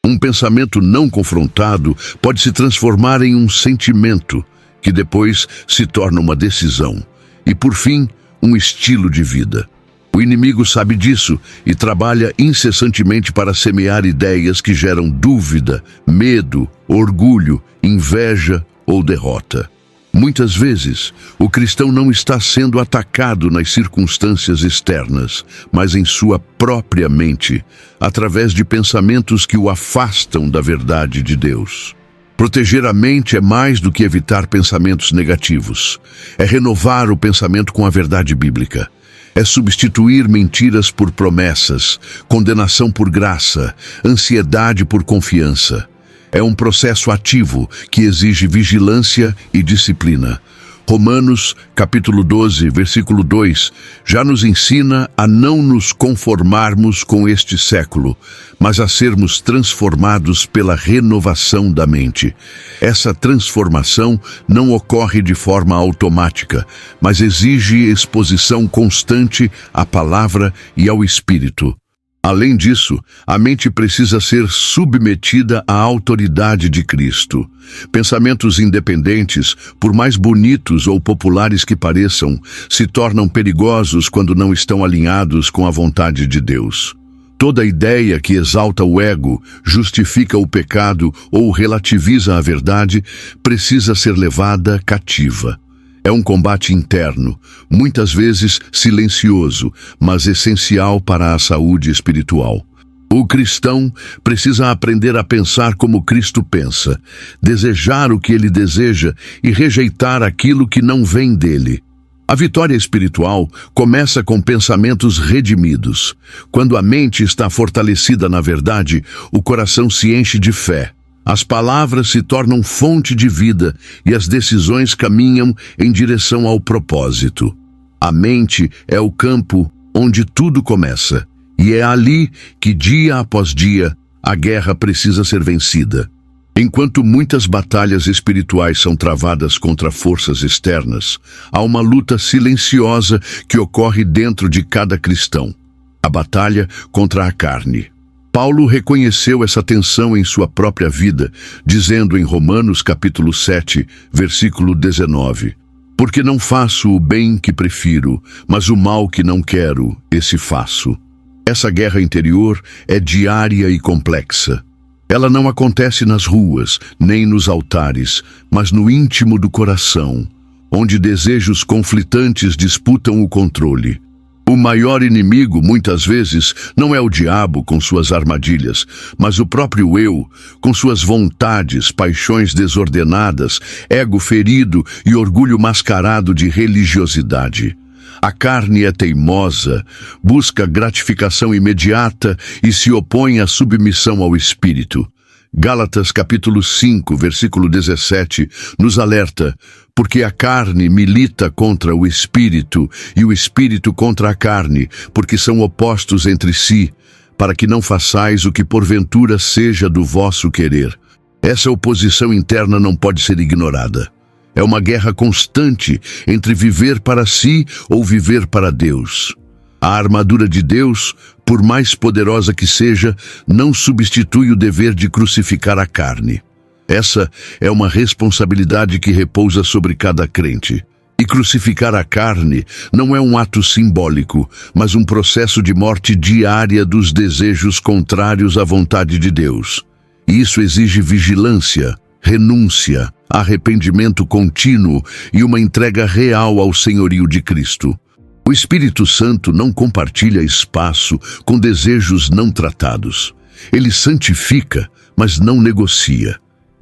Um pensamento não confrontado pode se transformar em um sentimento, que depois se torna uma decisão, e por fim, um estilo de vida. O inimigo sabe disso e trabalha incessantemente para semear ideias que geram dúvida, medo, orgulho, inveja ou derrota. Muitas vezes, o cristão não está sendo atacado nas circunstâncias externas, mas em sua própria mente, através de pensamentos que o afastam da verdade de Deus. Proteger a mente é mais do que evitar pensamentos negativos. É renovar o pensamento com a verdade bíblica. É substituir mentiras por promessas, condenação por graça, ansiedade por confiança. É um processo ativo que exige vigilância e disciplina. Romanos, capítulo 12, versículo 2, já nos ensina a não nos conformarmos com este século, mas a sermos transformados pela renovação da mente. Essa transformação não ocorre de forma automática, mas exige exposição constante à palavra e ao Espírito. Além disso, a mente precisa ser submetida à autoridade de Cristo. Pensamentos independentes, por mais bonitos ou populares que pareçam, se tornam perigosos quando não estão alinhados com a vontade de Deus. Toda ideia que exalta o ego, justifica o pecado ou relativiza a verdade, precisa ser levada cativa. É um combate interno, muitas vezes silencioso, mas essencial para a saúde espiritual. O cristão precisa aprender a pensar como Cristo pensa, desejar o que ele deseja e rejeitar aquilo que não vem dele. A vitória espiritual começa com pensamentos redimidos. Quando a mente está fortalecida na verdade, o coração se enche de fé. As palavras se tornam fonte de vida e as decisões caminham em direção ao propósito. A mente é o campo onde tudo começa, e é ali que, dia após dia, a guerra precisa ser vencida. Enquanto muitas batalhas espirituais são travadas contra forças externas, há uma luta silenciosa que ocorre dentro de cada cristão. A batalha contra a carne. Paulo reconheceu essa tensão em sua própria vida, dizendo em Romanos capítulo 7, versículo 19: Porque não faço o bem que prefiro, mas o mal que não quero, esse faço. Essa guerra interior é diária e complexa. Ela não acontece nas ruas, nem nos altares, mas no íntimo do coração, onde desejos conflitantes disputam o controle. O maior inimigo, muitas vezes, não é o diabo com suas armadilhas, mas o próprio eu, com suas vontades, paixões desordenadas, ego ferido e orgulho mascarado de religiosidade. A carne é teimosa, busca gratificação imediata e se opõe à submissão ao Espírito. Gálatas capítulo 5, versículo 17, nos alerta: porque a carne milita contra o Espírito e o Espírito contra a carne, porque são opostos entre si, para que não façais o que porventura seja do vosso querer. Essa oposição interna não pode ser ignorada. É uma guerra constante entre viver para si ou viver para Deus. A armadura de Deus, por mais poderosa que seja, não substitui o dever de crucificar a carne. Essa é uma responsabilidade que repousa sobre cada crente. E crucificar a carne não é um ato simbólico, mas um processo de morte diária dos desejos contrários à vontade de Deus. E isso exige vigilância, renúncia, arrependimento contínuo e uma entrega real ao senhorio de Cristo. O Espírito Santo não compartilha espaço com desejos não tratados. Ele santifica, mas não negocia.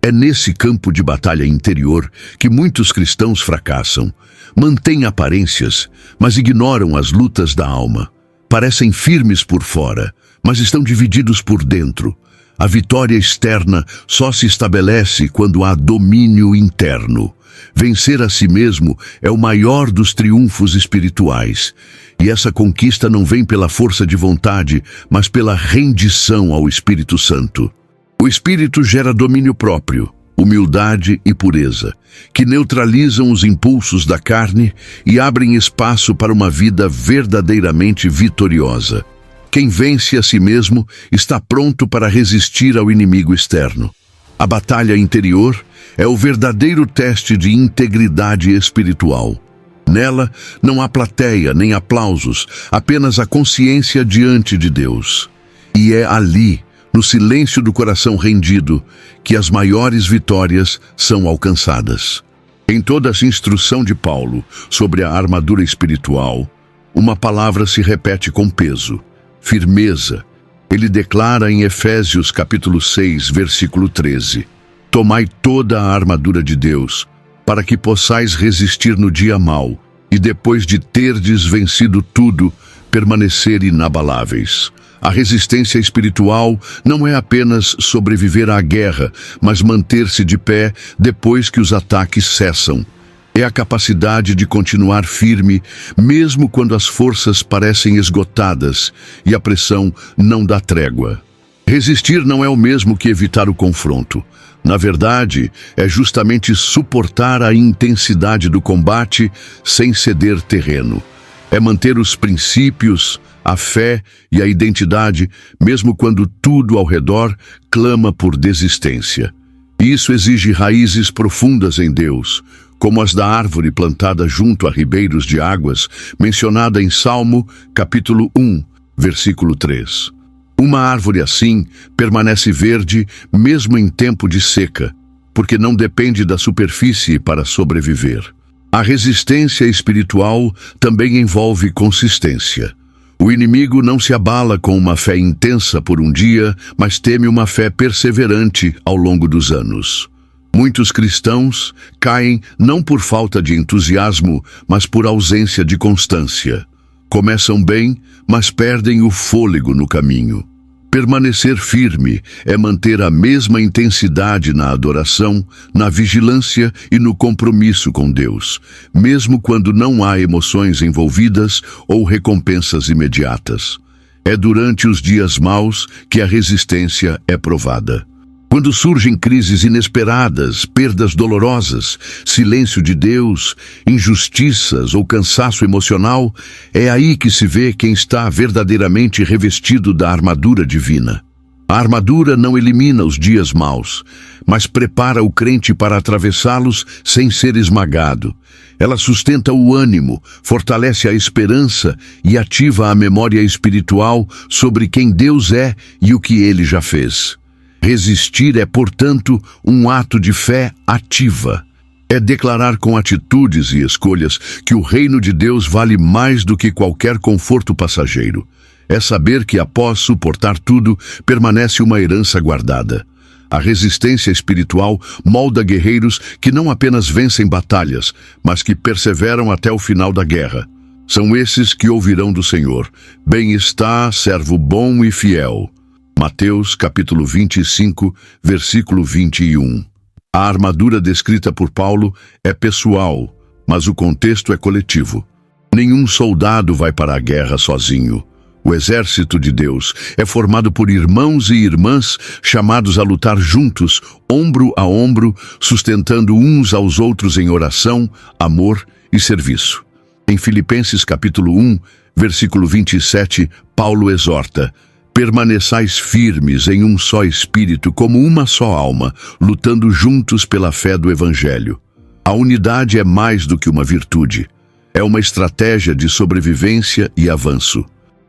É nesse campo de batalha interior que muitos cristãos fracassam. Mantêm aparências, mas ignoram as lutas da alma. Parecem firmes por fora, mas estão divididos por dentro. A vitória externa só se estabelece quando há domínio interno. Vencer a si mesmo é o maior dos triunfos espirituais. E essa conquista não vem pela força de vontade, mas pela rendição ao Espírito Santo. O Espírito gera domínio próprio, humildade e pureza, que neutralizam os impulsos da carne e abrem espaço para uma vida verdadeiramente vitoriosa. Quem vence a si mesmo está pronto para resistir ao inimigo externo. A batalha interior é o verdadeiro teste de integridade espiritual. Nela não há plateia nem aplausos, apenas a consciência diante de Deus. E é ali, no silêncio do coração rendido, que as maiores vitórias são alcançadas. Em toda essa instrução de Paulo sobre a armadura espiritual, uma palavra se repete com peso: firmeza. Ele declara em Efésios capítulo 6, versículo 13: Tomai toda a armadura de Deus, para que possais resistir no dia mau, e depois de terdes vencido tudo, permanecer inabaláveis. A resistência espiritual não é apenas sobreviver à guerra, mas manter-se de pé depois que os ataques cessam. É a capacidade de continuar firme, mesmo quando as forças parecem esgotadas e a pressão não dá trégua. Resistir não é o mesmo que evitar o confronto. Na verdade, é justamente suportar a intensidade do combate sem ceder terreno. É manter os princípios, a fé e a identidade, mesmo quando tudo ao redor clama por desistência. Isso exige raízes profundas em Deus, como as da árvore plantada junto a ribeiros de águas, mencionada em Salmo, capítulo 1, versículo 3. Uma árvore assim permanece verde mesmo em tempo de seca, porque não depende da superfície para sobreviver. A resistência espiritual também envolve consistência. O inimigo não se abala com uma fé intensa por um dia, mas teme uma fé perseverante ao longo dos anos. Muitos cristãos caem não por falta de entusiasmo, mas por ausência de constância. Começam bem, mas perdem o fôlego no caminho. Permanecer firme é manter a mesma intensidade na adoração, na vigilância e no compromisso com Deus, mesmo quando não há emoções envolvidas ou recompensas imediatas. É durante os dias maus que a resistência é provada. Quando surgem crises inesperadas, perdas dolorosas, silêncio de Deus, injustiças ou cansaço emocional, é aí que se vê quem está verdadeiramente revestido da armadura divina. A armadura não elimina os dias maus, mas prepara o crente para atravessá-los sem ser esmagado. Ela sustenta o ânimo, fortalece a esperança e ativa a memória espiritual sobre quem Deus é e o que Ele já fez. Resistir é, portanto, um ato de fé ativa. É declarar com atitudes e escolhas que o reino de Deus vale mais do que qualquer conforto passageiro. É saber que, após suportar tudo, permanece uma herança guardada. A resistência espiritual molda guerreiros que não apenas vencem batalhas, mas que perseveram até o final da guerra. São esses que ouvirão do Senhor: "Bem está, servo bom e fiel." Mateus capítulo 25, versículo 21. A armadura descrita por Paulo é pessoal, mas o contexto é coletivo. Nenhum soldado vai para a guerra sozinho. O exército de Deus é formado por irmãos e irmãs chamados a lutar juntos, ombro a ombro, sustentando uns aos outros em oração, amor e serviço. Em Filipenses capítulo 1, versículo 27, Paulo exorta: "Permaneçais firmes em um só espírito, como uma só alma, lutando juntos pela fé do Evangelho." A unidade é mais do que uma virtude. É uma estratégia de sobrevivência e avanço.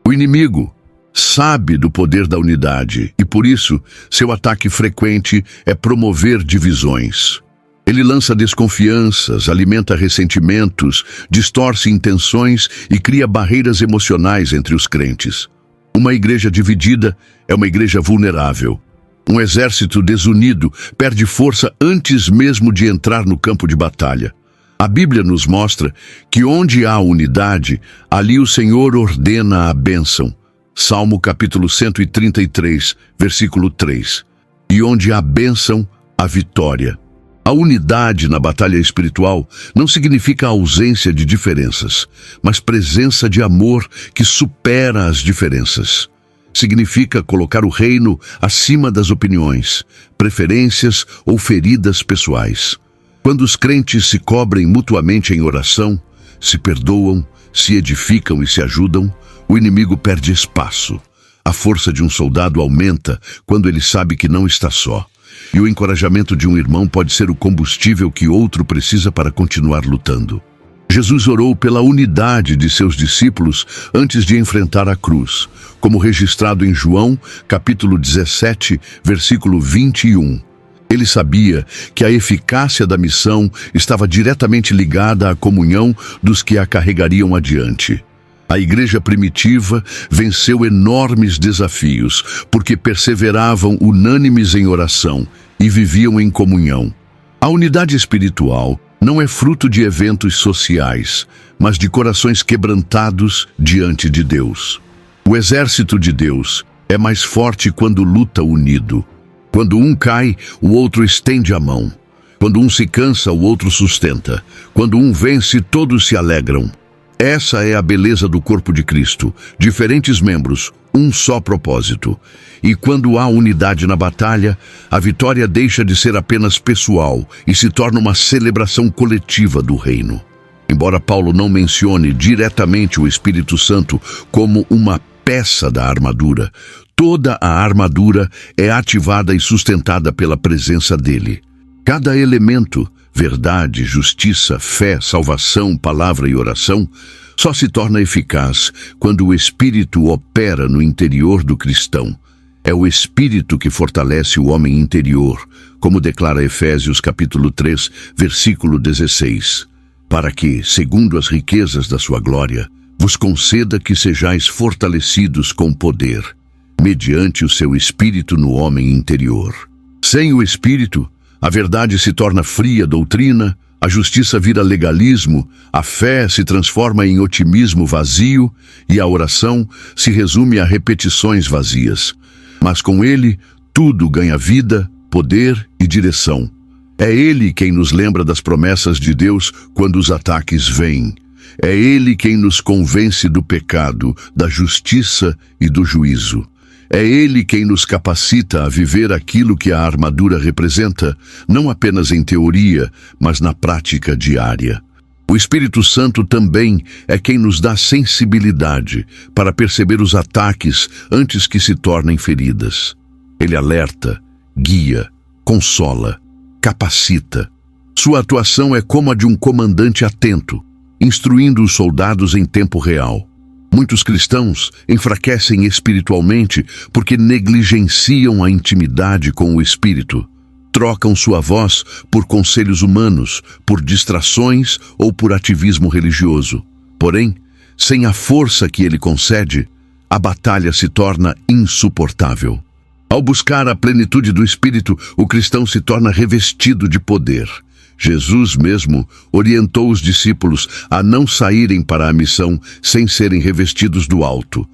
O inimigo sabe do poder da unidade e, por isso, seu ataque frequente é promover divisões. Ele lança desconfianças, alimenta ressentimentos, distorce intenções e cria barreiras emocionais entre os crentes. Uma igreja dividida é uma igreja vulnerável. Um exército desunido perde força antes mesmo de entrar no campo de batalha. A Bíblia nos mostra que onde há unidade, ali o Senhor ordena a bênção. Salmo capítulo 133, versículo 3. E onde há bênção, há vitória. A unidade na batalha espiritual não significa ausência de diferenças, mas presença de amor que supera as diferenças. Significa colocar o reino acima das opiniões, preferências ou feridas pessoais. Quando os crentes se cobrem mutuamente em oração, se perdoam, se edificam e se ajudam, o inimigo perde espaço. A força de um soldado aumenta quando ele sabe que não está só. E o encorajamento de um irmão pode ser o combustível que outro precisa para continuar lutando. Jesus orou pela unidade de seus discípulos antes de enfrentar a cruz, como registrado em João, capítulo 17, versículo 21. Ele sabia que a eficácia da missão estava diretamente ligada à comunhão dos que a carregariam adiante. A igreja primitiva venceu enormes desafios, porque perseveravam unânimes em oração e viviam em comunhão. A unidade espiritual não é fruto de eventos sociais, mas de corações quebrantados diante de Deus. O exército de Deus é mais forte quando luta unido. Quando um cai, o outro estende a mão. Quando um se cansa, o outro sustenta. Quando um vence, todos se alegram. Essa é a beleza do corpo de Cristo. Diferentes membros, um só propósito. E quando há unidade na batalha, a vitória deixa de ser apenas pessoal e se torna uma celebração coletiva do reino. Embora Paulo não mencione diretamente o Espírito Santo como uma peça da armadura, toda a armadura é ativada e sustentada pela presença dele. Cada elemento, verdade, justiça, fé, salvação, palavra e oração, só se torna eficaz quando o Espírito opera no interior do cristão. É o Espírito que fortalece o homem interior, como declara Efésios capítulo 3, versículo 16. para que, segundo as riquezas da sua glória, vos conceda que sejais fortalecidos com poder, mediante o seu Espírito no homem interior. Sem o Espírito, a verdade se torna fria doutrina, a justiça vira legalismo, a fé se transforma em otimismo vazio e a oração se resume a repetições vazias. Mas com ele, tudo ganha vida, poder e direção. É ele quem nos lembra das promessas de Deus quando os ataques vêm. É ele quem nos convence do pecado, da justiça e do juízo. É ele quem nos capacita a viver aquilo que a armadura representa, não apenas em teoria, mas na prática diária. O Espírito Santo também é quem nos dá sensibilidade para perceber os ataques antes que se tornem feridas. Ele alerta, guia, consola, capacita. Sua atuação é como a de um comandante atento, instruindo os soldados em tempo real. Muitos cristãos enfraquecem espiritualmente porque negligenciam a intimidade com o Espírito. Trocam sua voz por conselhos humanos, por distrações ou por ativismo religioso. Porém, sem a força que ele concede, a batalha se torna insuportável. Ao buscar a plenitude do Espírito, o cristão se torna revestido de poder. Jesus mesmo orientou os discípulos a não saírem para a missão sem serem revestidos do alto.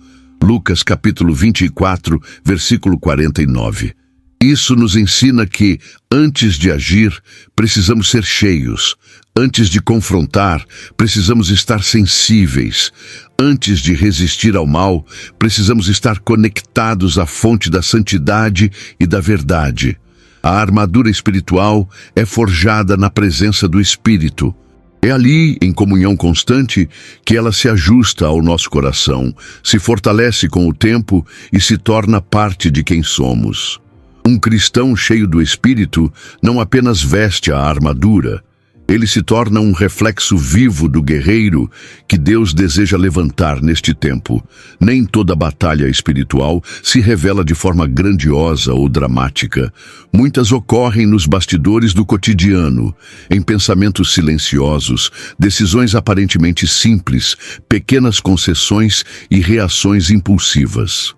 Lucas capítulo 24, versículo 49. Isso nos ensina que, antes de agir, precisamos ser cheios. Antes de confrontar, precisamos estar sensíveis. Antes de resistir ao mal, precisamos estar conectados à fonte da santidade e da verdade. A armadura espiritual é forjada na presença do Espírito. É ali, em comunhão constante, que ela se ajusta ao nosso coração, se fortalece com o tempo e se torna parte de quem somos. Um cristão cheio do Espírito não apenas veste a armadura, ele se torna um reflexo vivo do guerreiro que Deus deseja levantar neste tempo. Nem toda batalha espiritual se revela de forma grandiosa ou dramática. Muitas ocorrem nos bastidores do cotidiano, em pensamentos silenciosos, decisões aparentemente simples, pequenas concessões e reações impulsivas.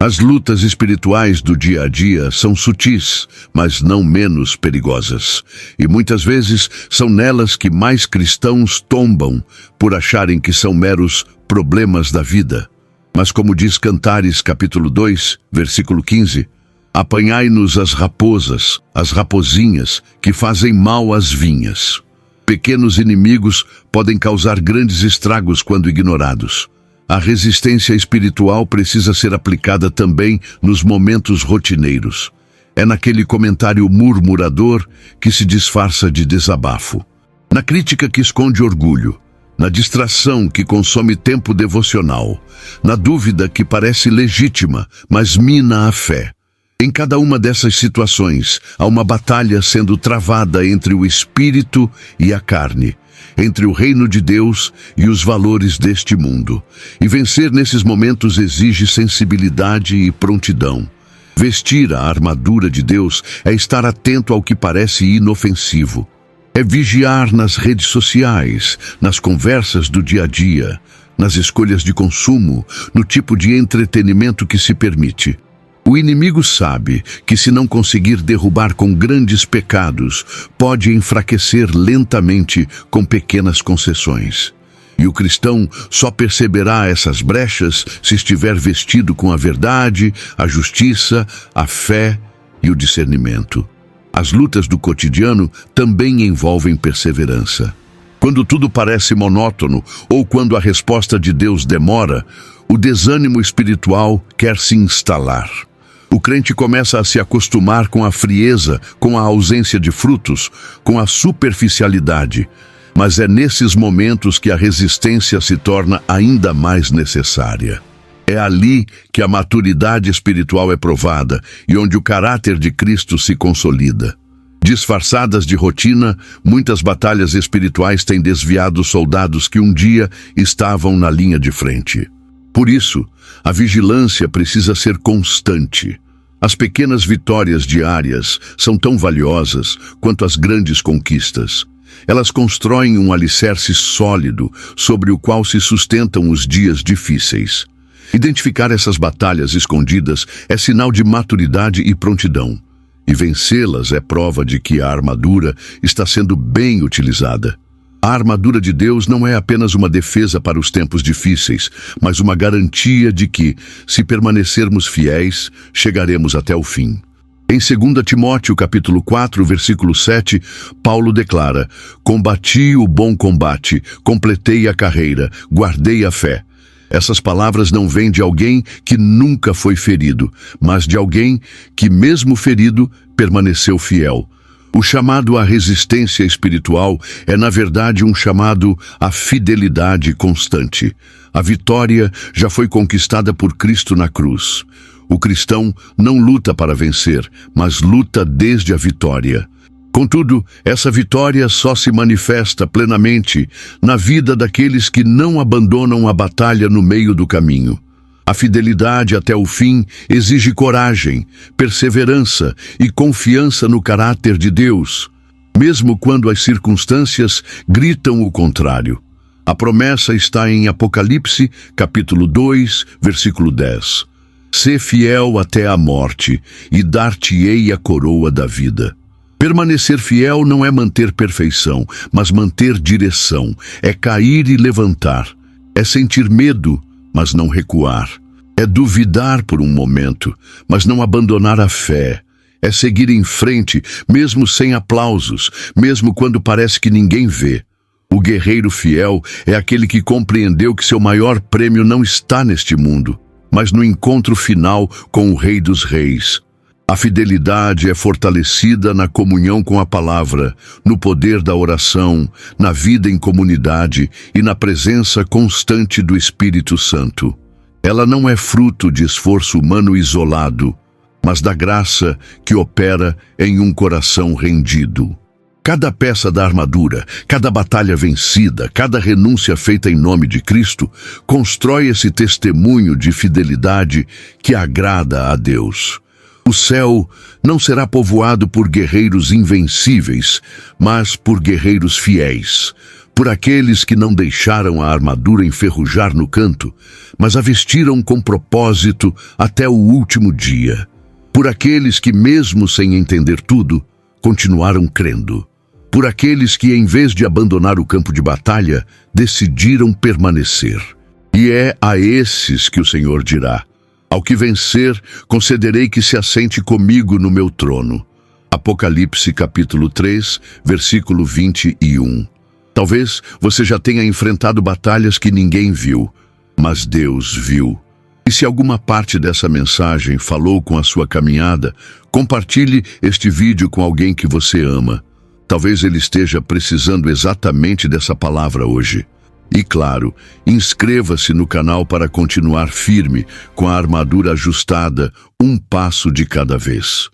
As lutas espirituais do dia a dia são sutis, mas não menos perigosas. E muitas vezes são nelas que mais cristãos tombam por acharem que são meros problemas da vida. Mas como diz Cantares capítulo 2, versículo 15, apanhai-nos as raposas, as rapozinhas, que fazem mal às vinhas. Pequenos inimigos podem causar grandes estragos quando ignorados. A resistência espiritual precisa ser aplicada também nos momentos rotineiros. É naquele comentário murmurador que se disfarça de desabafo. Na crítica que esconde orgulho. Na distração que consome tempo devocional. Na dúvida que parece legítima, mas mina a fé. Em cada uma dessas situações, há uma batalha sendo travada entre o espírito e a carne, entre o reino de Deus e os valores deste mundo. E vencer nesses momentos exige sensibilidade e prontidão. Vestir a armadura de Deus é estar atento ao que parece inofensivo. É vigiar nas redes sociais, nas conversas do dia a dia, nas escolhas de consumo, no tipo de entretenimento que se permite. O inimigo sabe que se não conseguir derrubar com grandes pecados, pode enfraquecer lentamente com pequenas concessões. E o cristão só perceberá essas brechas se estiver vestido com a verdade, a justiça, a fé e o discernimento. As lutas do cotidiano também envolvem perseverança. Quando tudo parece monótono ou quando a resposta de Deus demora, o desânimo espiritual quer se instalar. O crente começa a se acostumar com a frieza, com a ausência de frutos, com a superficialidade. Mas é nesses momentos que a resistência se torna ainda mais necessária. É ali que a maturidade espiritual é provada e onde o caráter de Cristo se consolida. Disfarçadas de rotina, muitas batalhas espirituais têm desviado os soldados que um dia estavam na linha de frente. Por isso, a vigilância precisa ser constante. As pequenas vitórias diárias são tão valiosas quanto as grandes conquistas. Elas constroem um alicerce sólido sobre o qual se sustentam os dias difíceis. Identificar essas batalhas escondidas é sinal de maturidade e prontidão. E vencê-las é prova de que a armadura está sendo bem utilizada. A armadura de Deus não é apenas uma defesa para os tempos difíceis, mas uma garantia de que, se permanecermos fiéis, chegaremos até o fim. Em 2 Timóteo, capítulo 4, versículo 7, Paulo declara: "Combati o bom combate, completei a carreira, guardei a fé." Essas palavras não vêm de alguém que nunca foi ferido, mas de alguém que, mesmo ferido, permaneceu fiel. O chamado à resistência espiritual é, na verdade, um chamado à fidelidade constante. A vitória já foi conquistada por Cristo na cruz. O cristão não luta para vencer, mas luta desde a vitória. Contudo, essa vitória só se manifesta plenamente na vida daqueles que não abandonam a batalha no meio do caminho. A fidelidade até o fim exige coragem, perseverança e confiança no caráter de Deus, mesmo quando as circunstâncias gritam o contrário. A promessa está em Apocalipse, capítulo 2, versículo 10. "Sê fiel até a morte, e dar-te-ei a coroa da vida." Permanecer fiel não é manter perfeição, mas manter direção. É cair e levantar. É sentir medo, mas não recuar. É duvidar por um momento, mas não abandonar a fé. É seguir em frente, mesmo sem aplausos, mesmo quando parece que ninguém vê. O guerreiro fiel é aquele que compreendeu que seu maior prêmio não está neste mundo, mas no encontro final com o Rei dos Reis. A fidelidade é fortalecida na comunhão com a palavra, no poder da oração, na vida em comunidade e na presença constante do Espírito Santo. Ela não é fruto de esforço humano isolado, mas da graça que opera em um coração rendido. Cada peça da armadura, cada batalha vencida, cada renúncia feita em nome de Cristo, constrói esse testemunho de fidelidade que agrada a Deus. O céu não será povoado por guerreiros invencíveis, mas por guerreiros fiéis, por aqueles que não deixaram a armadura enferrujar no canto, mas a vestiram com propósito até o último dia, por aqueles que, mesmo sem entender tudo, continuaram crendo, por aqueles que, em vez de abandonar o campo de batalha, decidiram permanecer. E é a esses que o Senhor dirá: "Ao que vencer, concederei que se assente comigo no meu trono." Apocalipse capítulo 3, versículo 21. Talvez você já tenha enfrentado batalhas que ninguém viu, mas Deus viu. E se alguma parte dessa mensagem falou com a sua caminhada, compartilhe este vídeo com alguém que você ama. Talvez ele esteja precisando exatamente dessa palavra hoje. E claro, inscreva-se no canal para continuar firme, com a armadura ajustada, um passo de cada vez.